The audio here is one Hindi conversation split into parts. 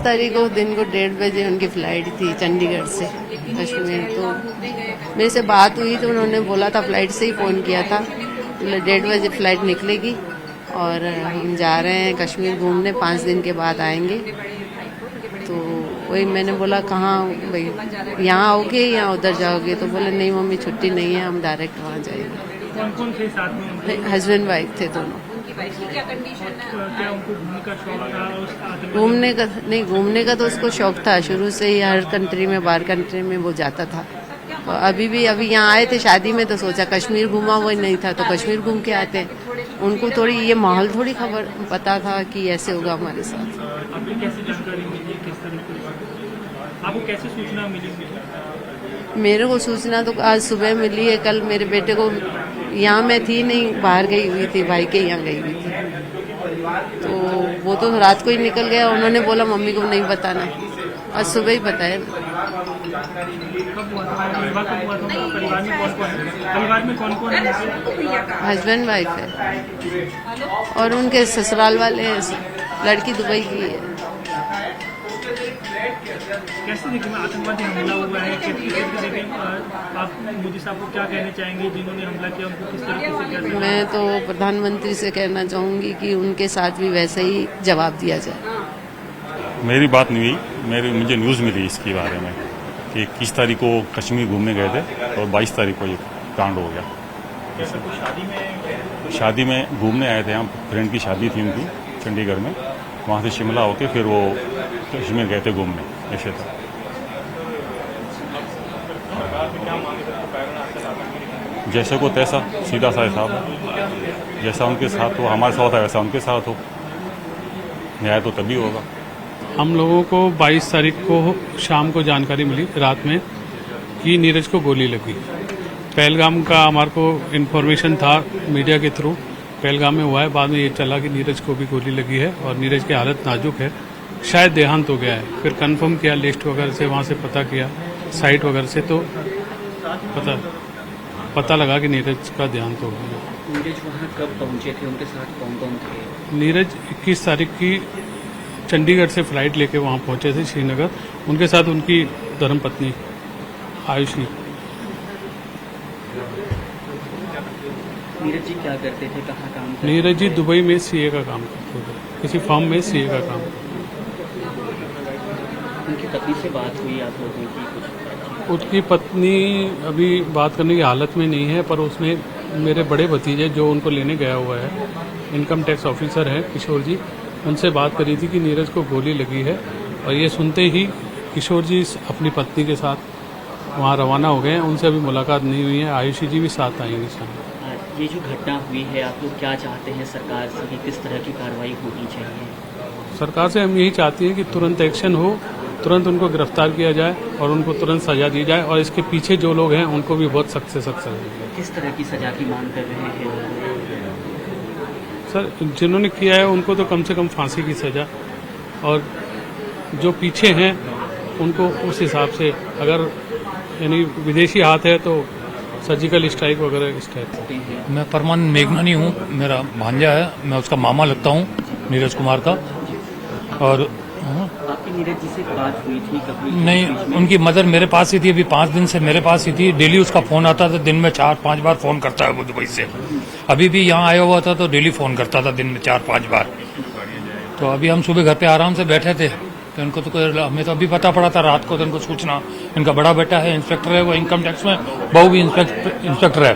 तारीख को दिन को 1:30 बजे उनकी फ्लाइट थी चंडीगढ़ से कश्मीर। तो मेरे से बात हुई तो उन्होंने बोला था, फ्लाइट से ही फ़ोन किया था, 1:30 बजे फ्लाइट निकलेगी और हम जा रहे हैं कश्मीर घूमने, 5 दिन के बाद आएंगे। तो वही मैंने बोला कहाँ भाई, यहाँ आओगे या उधर जाओगे? तो बोले नहीं मम्मी छुट्टी नहीं है, हम डायरेक्ट वहाँ जाएंगे। कौन कौन थे साथ में? हस्बैंड वाइफ थे दोनों। क्या उनको घूमने का शौक था? घूमने का तो उसको शौक था शुरू से ही, हर कंट्री में, बाहर कंट्री में वो जाता था। तो अभी यहाँ आए थे शादी में तो सोचा कश्मीर घूमा, वो नहीं था तो कश्मीर घूम के आते हैं। उनको थोड़ी ये माहौल थोड़ी खबर पता था कि ऐसे होगा हमारे साथ। आपको कैसे जानकारी मिली, किस तरीके से आपको कैसे सूचना मिली? मेरे को सूचना तो आज सुबह मिली है। कल मेरे बेटे को, यहाँ मैं थी नहीं, बाहर गई हुई थी, भाई के यहाँ गई हुई थी, तो वो तो रात को ही निकल गया। उन्होंने बोला मम्मी को नहीं बताना, आज सुबह ही बताया। परिवार में कौन कौन है? हस्बैंड वाइफ है और उनके ससुराल वाले हैं, लड़की दुबई की है। कैसे देखिए आतंकवादी हमला हुआ है, आप मोदी साहब को क्या कहना चाहेंगे जिन्होंने हमला किया, उनको किस तरीके से? मैं तो प्रधानमंत्री से कहना चाहूँगी कि उनके साथ भी वैसे ही जवाब दिया जाए। मेरी बात नहीं हुई, मुझे न्यूज़ मिली इसके बारे में कि 21 तारीख को कश्मीर घूमने गए थे और 22 तारीख को ये कांड हो गया। शादी में घूमने आए थे, यहाँ फ्रेंड की शादी थी उनकी चंडीगढ़ में, वहाँ से शिमला होके फिर वो कश्मीर गए थे घूमने, ऐसे था। जैसे को तैसा, सीधा सा हिसाब, जैसा उनके साथ हो हमारे साथ है वैसा उनके साथ हो, न्याय तो तभी होगा। हम लोगों को 22 तारीख को शाम को जानकारी मिली रात में कि नीरज को गोली लगी। पहलगाम का हमारे को इन्फॉर्मेशन था मीडिया के थ्रू, पहलगाम में हुआ है। बाद में ये चला कि नीरज को भी गोली लगी है और नीरज की हालत नाजुक है, शायद देहांत हो गया है। फिर कंफर्म किया, लिस्ट वगैरह से वहाँ से पता किया, साइट वगैरह से, तो पता लगा कि नीरज का देहांत हो गया। नीरज वहाँ कब पहुँचे थे, उनके साथ कौन कौन थे? नीरज 21 तारीख की चंडीगढ़ से फ्लाइट लेके वहाँ पहुंचे थे श्रीनगर, उनके साथ उनकी धर्मपत्नी आयुषी। नीरज जी क्या करते थे, कहाँ काम करते थे? नीरज जी दुबई में सीए का काम करते थे, किसी फर्म में सीए का काम। उनकी पत्नी से बात हुई आप लोगों की? कुछ उसकी पत्नी अभी बात करने की हालत में नहीं है, पर उसने मेरे बड़े भतीजे जो उनको लेने गया हुआ है, इनकम टैक्स ऑफिसर हैं किशोर जी, उनसे बात करी थी कि नीरज को गोली लगी है। और ये सुनते ही किशोर जी अपनी पत्नी के साथ वहाँ रवाना हो गए हैं। उनसे अभी मुलाकात नहीं हुई है, आयुषी जी भी साथ आएंगे सामने। ये जो घटना हुई है, आप लोग क्या चाहते हैं सरकार से कि किस तरह की कार्रवाई होनी चाहिए? सरकार से हम यही चाहते हैं कि तुरंत एक्शन हो, तुरंत उनको गिरफ्तार किया जाए और उनको तुरंत सजा दी जाए, और इसके पीछे जो लोग हैं उनको भी बहुत सख्त से सख्त सजा दी जाए। किस तरह की सजा की मांग कर रहे हैं? सर, जिन्होंने किया है उनको तो कम से कम फांसी की सजा, और जो पीछे हैं उनको उस हिसाब से, अगर यानी विदेशी हाथ है तो सर्जिकल स्ट्राइक वगैरह इस टाइप से। मैं परमानंद मेघनानी हूँ, मेरा भांजा है, मैं उसका मामा लगता हूँ नीरज कुमार का। और आपकी नीरज जी से बात हुई थी कभी? नहीं, उनकी मदर मेरे पास ही थी, अभी 5 दिन से मेरे पास ही थी। डेली उसका फोन आता था, दिन में 4-5 बार फोन करता है वो दुबई से। अभी भी यहाँ आया हुआ था तो डेली फोन करता था, दिन में 4-5 बार। तो अभी हम सुबह घर पे आराम से बैठे थे तो इनको तो हमें तो अभी पता पड़ा था रात को, तो इनको सूचना, इनका बड़ा बेटा है इंस्पेक्टर है, वो इनकम टैक्स में, बहू भी इंस्पेक्टर है,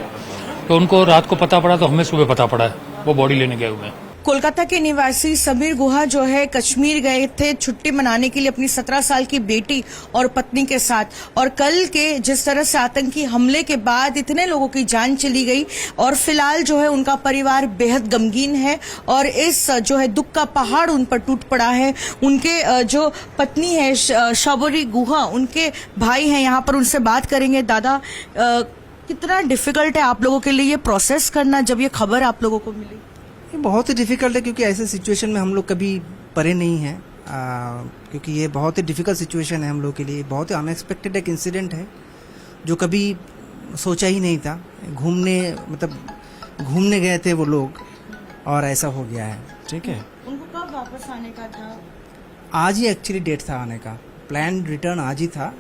तो उनको रात को पता पड़ा, तो हमें सुबह पता पड़ा है, वो बॉडी लेने गए हुए हैं। कोलकाता के निवासी समीर गुहा जो है कश्मीर गए थे छुट्टी मनाने के लिए अपनी 17 साल की बेटी और पत्नी के साथ, और कल के जिस तरह से आतंकी हमले के बाद इतने लोगों की जान चली गई, और फिलहाल जो है उनका परिवार बेहद गमगीन है और इस जो है दुख का पहाड़ उन पर टूट पड़ा है। उनके जो पत्नी है शबरी गुहा, उनके भाई हैं यहाँ पर, उनसे बात करेंगे। दादा, कितना डिफिकल्ट है आप लोगों के लिए ये प्रोसेस करना जब ये खबर आप लोगों को मिली? ये बहुत ही डिफ़िकल्ट है क्योंकि ऐसे सिचुएशन में हम लोग कभी पड़े नहीं हैं, क्योंकि ये बहुत ही डिफ़िकल्ट सिचुएशन है हम लोग के लिए। बहुत ही अनएक्सपेक्टेड एक इंसिडेंट है जो कभी सोचा ही नहीं था। घूमने गए थे वो लोग और ऐसा हो गया है। ठीक है, उनको कब वापस आने का था? आज ही एक्चुअली डेट था आने का, प्लान रिटर्न आज ही था,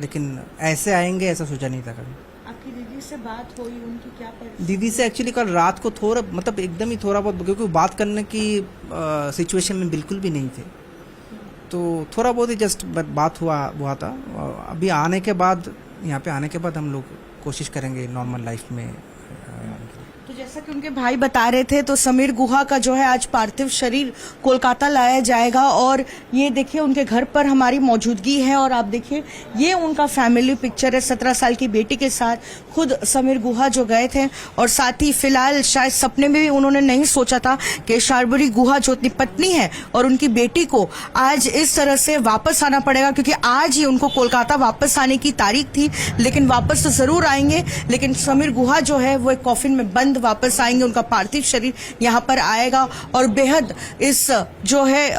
लेकिन ऐसे आएंगे ऐसा सोचा नहीं था कभी। आपकी दीदी से बात हुई, उनकी क्या दीदी से एक्चुअली कल रात को थोड़ा मतलब एकदम ही थोड़ा बहुत, क्योंकि बात करने की सिचुएशन में बिल्कुल भी नहीं थे, तो थोड़ा बहुत ही जस्ट बात हुआ था। अभी आने के बाद, यहाँ पे आने के बाद हम लोग कोशिश करेंगे नॉर्मल लाइफ में। तो जैसा कि उनके भाई बता रहे थे, तो समीर गुहा का जो है आज पार्थिव शरीर कोलकाता लाया जाएगा। और ये देखिए उनके घर पर हमारी मौजूदगी है, और आप देखिए ये उनका फैमिली पिक्चर है 17 साल की बेटी के साथ। खुद समीर गुहा जो गए थे, और साथ ही फिलहाल शायद सपने में भी उन्होंने नहीं सोचा था कि शार्बरी गुहा जो अपनी पत्नी है और उनकी बेटी को आज इस तरह से वापस आना पड़ेगा, क्योंकि आज ही उनको कोलकाता वापस आने की तारीख थी। लेकिन वापस तो जरूर आएंगे, लेकिन समीर गुहा जो है वो एक कॉफिन में बंद वापस आएंगे। उनका पार्थिव शरीर यहाँ पर आएगा, और बेहद इस जो है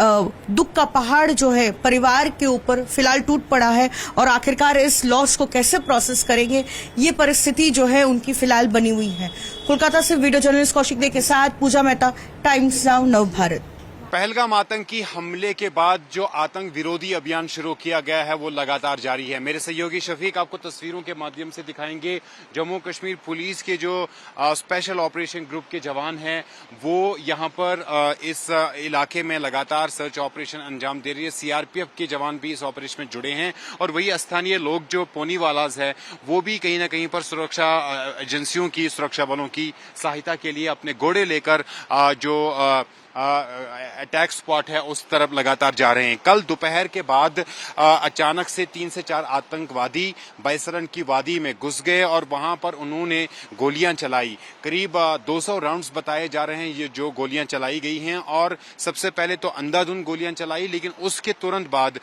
दुख का पहाड़ जो है परिवार के ऊपर फिलहाल टूट पड़ा है, और आखिरकार इस लॉस को कैसे प्रोसेस करेंगे, ये परिस्थिति जो है उनकी फिलहाल बनी हुई है। कोलकाता से वीडियो जर्नलिस्ट कौशिक दे के साथ पूजा मेहता, टाइम्स नाउ नव भारत। पहलगाम आतंकी हमले के बाद जो आतंक विरोधी अभियान शुरू किया गया है वो लगातार जारी है। मेरे सहयोगी शफीक आपको तस्वीरों के माध्यम से दिखाएंगे। जम्मू कश्मीर पुलिस के जो स्पेशल ऑपरेशन ग्रुप के जवान हैं वो यहाँ पर इस इलाके में लगातार सर्च ऑपरेशन अंजाम दे रही है। सीआरपीएफ के जवान भी इस ऑपरेशन में जुड़े हैं, और वही स्थानीय लोग जो पोनीवालाज है वो भी कहीं ना कहीं पर सुरक्षा एजेंसियों की, सुरक्षा बलों की सहायता के लिए अपने घोड़े लेकर जो अटैक स्पॉट है उस तरफ लगातार जा रहे हैं। कल दोपहर के बाद अचानक से 3 से 4 आतंकवादी बैसरन की वादी में घुस गए, और वहां पर उन्होंने गोलियां चलाई। करीब 200 राउंड्स बताए जा रहे हैं ये जो गोलियां चलाई गई हैं, और सबसे पहले तो अंधाधुंध गोलियां चलाई, लेकिन उसके तुरंत बाद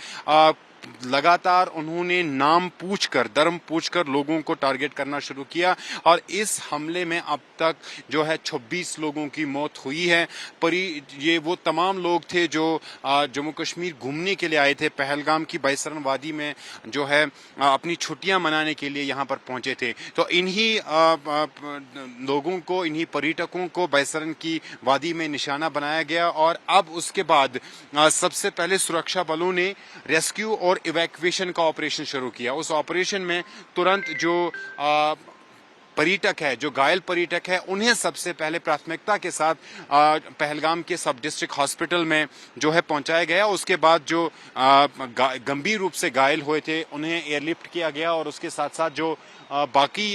लगातार उन्होंने नाम पूछकर, धर्म पूछकर लोगों को टारगेट करना शुरू किया, और इस हमले में अब तक जो है 26 लोगों की मौत हुई है। ये वो तमाम लोग थे जो जम्मू कश्मीर घूमने के लिए आए थे, पहलगाम की बैसरन वादी में जो है अपनी छुट्टियां मनाने के लिए यहां पर पहुंचे थे। तो इन्हीं लोगों को, इन्हीं पर्यटकों को बैसरन की वादी में निशाना बनाया गया, और अब उसके बाद सबसे पहले सुरक्षा बलों ने रेस्क्यू और इवैक्यूएशन का ऑपरेशन शुरू किया। उस ऑपरेशन में तुरंत जो पर्यटक है, जो घायल पर्यटक है, उन्हें सबसे पहले प्राथमिकता के साथ पहलगाम के सब डिस्ट्रिक्ट हॉस्पिटल में जो है पहुंचाया गया। उसके बाद जो गंभीर रूप से घायल हुए थे उन्हें एयरलिफ्ट किया गया, और उसके साथ साथ जो बाकी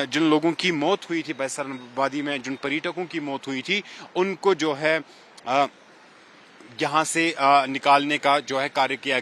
जिन लोगों की मौत हुई थी बैसरन वादी में, जिन पर्यटकों की मौत हुई थी, उनको जो है यहाँ से निकालने का जो है कार्य किया गया।